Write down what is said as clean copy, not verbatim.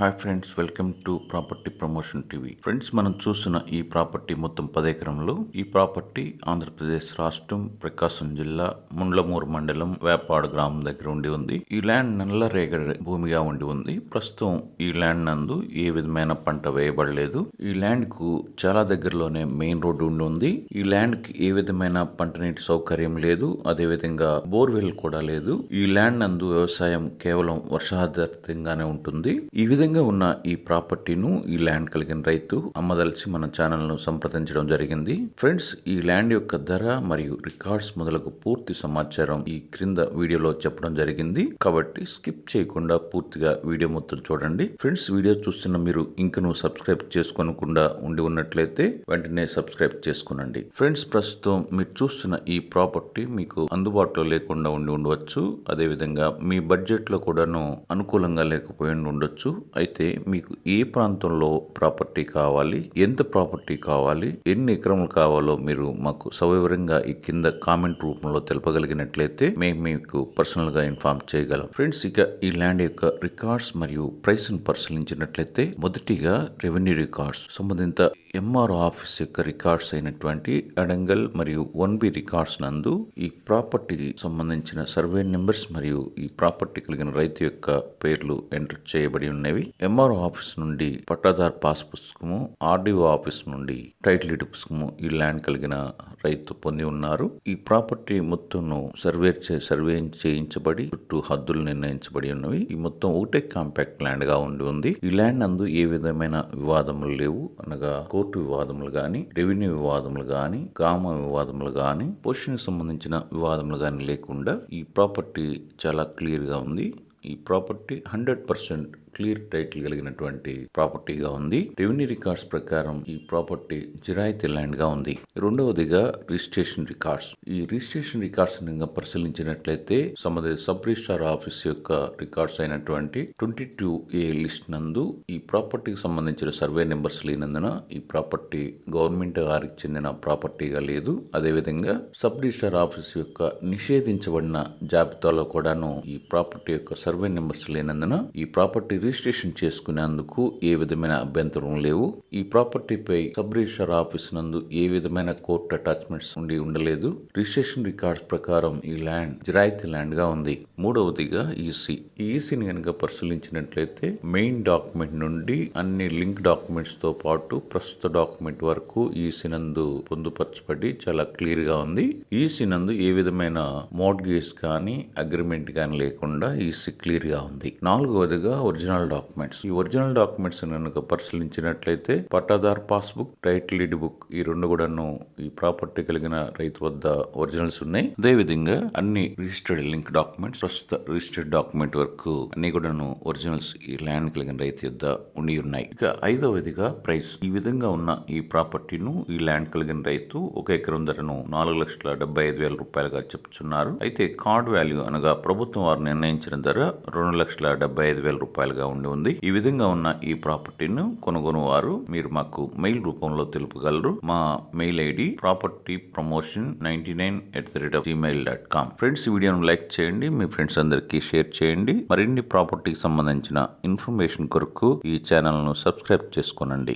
Hi friends, welcome to property promotion TV. Friends, మనం చూస్తున్న ఈ ప్రాపర్టీ మొత్తం 10 ఎకరంలో. ఈ ప్రాపర్టీ ఆంధ్రప్రదేశ్ రాష్ట్రం, ప్రకాశం జిల్లా, ముండ్లమూరు మండలం, వేపాడు గ్రామం దగ్గర ఉంది. ఈ ల్యాండ్ నల్ల రేగడి భూమిగా ఉంది. ప్రస్తుతం ఈ ల్యాండ్ నందు ఏ విధమైన పంట వేయబడలేదు. ఈ ల్యాండ్ కు చాలా దగ్గరలోనే మెయిన్ రోడ్డు ఉంది. ఈ ల్యాండ్ కి ఏ విధమైన పంట నీటి సౌకర్యం లేదు. అదే విధంగా బోర్వెల్ కూడా లేదు. ఈ ల్యాండ్ నందు వ్యవసాయం కేవలం వర్షాధారితంగానే ఉంటుంది. ఈ విధంగా ఉన్న ఈ ప్రాపర్టీను, ఈ ల్యాండ్ కలిగిన రైతు అమ్మదలిచి మన ఛానల్ ను సంప్రదించడం జరిగింది. ఫ్రెండ్స్, ఈ ల్యాండ్ యొక్క ధర మరియు రికార్డ్స్ మొదలగు పూర్తి సమాచారం ఈ క్రింద వీడియోలో చెప్పడం జరిగింది. కాబట్టి స్కిప్ చేయకుండా పూర్తిగా వీడియో మొత్తం చూడండి. ఫ్రెండ్స్, వీడియో చూస్తున్న మీరు ఇంకను సబ్స్క్రైబ్ చేసుకోకుండా ఉండి ఉన్నట్లయితే వెంటనే సబ్స్క్రైబ్ చేసుకునండి. ఫ్రెండ్స్, ప్రస్తుతం మీరు చూస్తున్న ఈ ప్రాపర్టీ మీకు అందుబాటులో లేకుండా ఉండవచ్చు. అదే విధంగా మీ బడ్జెట్ లో కూడాను అనుకూలంగా లేకపోయి ఉండొచ్చు. అయితే మీకు ఏ ప్రాంతంలో ప్రాపర్టీ కావాలి, ఎంత ప్రాపర్టీ కావాలి, ఎన్ని ఎకరములు కావాలో మీరు మాకు సవివరంగా ఈ కింద కామెంట్ రూపంలో తెలపగలిగినట్లయితే మేము మీకు పర్సనల్ గా ఇన్ఫార్మ్ చేయగలం. ఫ్రెండ్స్, ఇక ఈ ల్యాండ్ యొక్క రికార్డ్స్ మరియు ప్రైస్ ను పరిశీలించినట్లయితే మొదటిగా రెవెన్యూ రికార్డ్స్, సంబంధిత ఎంఆర్ఓ ఆఫీస్ యొక్క రికార్డ్స్ అయినటువంటి అడంగల్ మరియు 1B రికార్డ్స్ నందు ఈ ప్రాపర్టీకి సంబంధించిన సర్వే నెంబర్స్ మరియు ఈ ప్రాపర్టీ కలిగిన రైతు యొక్క పేర్లు ఎంటర్ చేయబడి ఉన్నవి. ఎంఆర్ఓ ఆఫీస్ నుండి పట్టాదార్ పాస్ పుస్తకము, ఆర్డీఓ ఆఫీస్ నుండి టైటిల్ డీడ్ పుస్తకము ఈ ల్యాండ్ కలిగిన రైతు పొంది ఉన్నారు. ఈ ప్రాపర్టీ మొత్తం సర్వే చేయించబడి చుట్టూ హద్దులు నిర్ణయించబడి ఉన్నవి. ఈ మొత్తం ఒకటే కాంపాక్ట్ ల్యాండ్ గా ఉంది. ఈ ల్యాండ్ నందు ఏ విధమైన వివాదములు లేవు. అనగా కోర్టు వివాదములు గాని, రెవెన్యూ వివాదములు గాని, గ్రామ వివాదములు గాని, పొజిషన్ సంబంధించిన వివాదములు గాని లేకుండా ఈ ప్రాపర్టీ చాలా క్లియర్ గా ఉంది. ఈ ప్రాపర్టీ 100% క్లియర్ టైటిల్ కలిగినటువంటి ప్రాపర్టీగా ఉంది. రెవెన్యూ రికార్డ్స్ ప్రకారం ఈ ప్రాపర్టీ జిరాయితీ ల్యాండ్ గా ఉంది. రెండవదిగా రిజిస్ట్రేషన్ రికార్డ్స్. ఈ రిజిస్ట్రేషన్ రికార్డ్స్ పరిశీలించినట్లయితే సంబంధిత సబ్ రిజిస్ట్రార్ ఆఫీస్ యొక్క రికార్డ్స్ అయినటువంటి 22A లిస్ట్ నందు ఈ ప్రాపర్టీకి సంబంధించిన సర్వే నెంబర్స్ లేనందున ఈ ప్రాపర్టీ గవర్నమెంట్ వారికి చెందిన ప్రాపర్టీగా లేదు. అదేవిధంగా సబ్ రిజిస్ట్రార్ ఆఫీస్ యొక్క నిషేధించబడిన జాబితాలో కూడాను ఈ ప్రాపర్టీ యొక్క సర్వే నెంబర్స్ లేనందున ఈ ప్రాపర్టీ రిజిస్ట్రేషన్ చేసుకునేందుకు ఏ విధమైన అభ్యంతరం లేవు. ఈ ప్రాపర్టీపై సబ్ రిజిస్ట్రార్ ఆఫీస్ నందు ఏ విధమైన కోర్టు అటాచ్మెంట్స్ ఉండలేదు. రిజిస్ట్రేషన్ రికార్డ్స్ ప్రకారం ఈ ల్యాండ్ జిరాయితీ ల్యాండ్ గా ఉంది. మూడవదిగా ఈసీ. ఈ ఈసీని కనుక పరిశీలించినట్లయితే మెయిన్ డాక్యుమెంట్ నుండి అన్ని లింక్ డాక్యుమెంట్స్ తో పాటు ప్రస్తుత డాక్యుమెంట్ వరకు ఈసీ నందు పొందుపరచబడి చాలా క్లియర్ గా ఉంది. ఈసీ నందు ఏ విధమైన మోర్ట్గేజ్ కానీ అగ్రిమెంట్ కానీ లేకుండా ఈసీ క్లియర్ గా ఉంది. నాలుగవదిగా ఒరిజినల్ డాక్యుమెంట్స్. ఈ ఒరిజినల్ డాక్యుమెంట్స్ కనుక పరిశీలించినట్లయితే pattadar passbook, title deed book ఈ రెండు కూడాను ఈ ప్రాపర్టీ కలిగిన రైతు వద్ద ఒరిజినల్స్ ఉన్నాయి. అదే విధంగా అన్ని రిజిస్టర్డ్ లింక్ డాక్యుమెంట్స్, ప్రస్తుత రిజిస్టర్డ్ డాక్యుమెంట్ వరకు అన్ని కూడాను ఒరిజినల్స్ ఈ ల్యాండ్ కలిగిన రైతు వద్ద ఉండి ఉన్నాయి. ఇక ఐదవదిగా ప్రైస్. ఈ విధంగా ఉన్న ఈ ప్రాపర్టీను ఈ ల్యాండ్ కలిగిన రైతు 1 ఎకరం ధరను 4,75,000 రూపాయలుగా చెప్తున్నారు. అయితే కార్డ్ వాల్యూ అనగా ప్రభుత్వం వారు నిర్ణయించిన ధర 2,75,000 రూపాయలుగా ఉంది. ఈ విధంగా ఉన్న ఈ ప్రాపర్టీను కొనుగోలు వారు మీరు మాకు మెయిల్ రూపంలో తెలుపగలరు. మా మెయిల్ ఐడి propertypromotion99@gmail.com. ఫ్రెండ్స్, ఈ వీడియోను లైక్ చేయండి, మీ ఫ్రెండ్స్ అందరికీ షేర్ చేయండి. మరిన్ని ప్రాపర్టీకి సంబంధించిన ఇన్ఫర్మేషన్ కొరకు ఈ ఛానల్ ను సబ్స్క్రైబ్ చేసుకోనండి.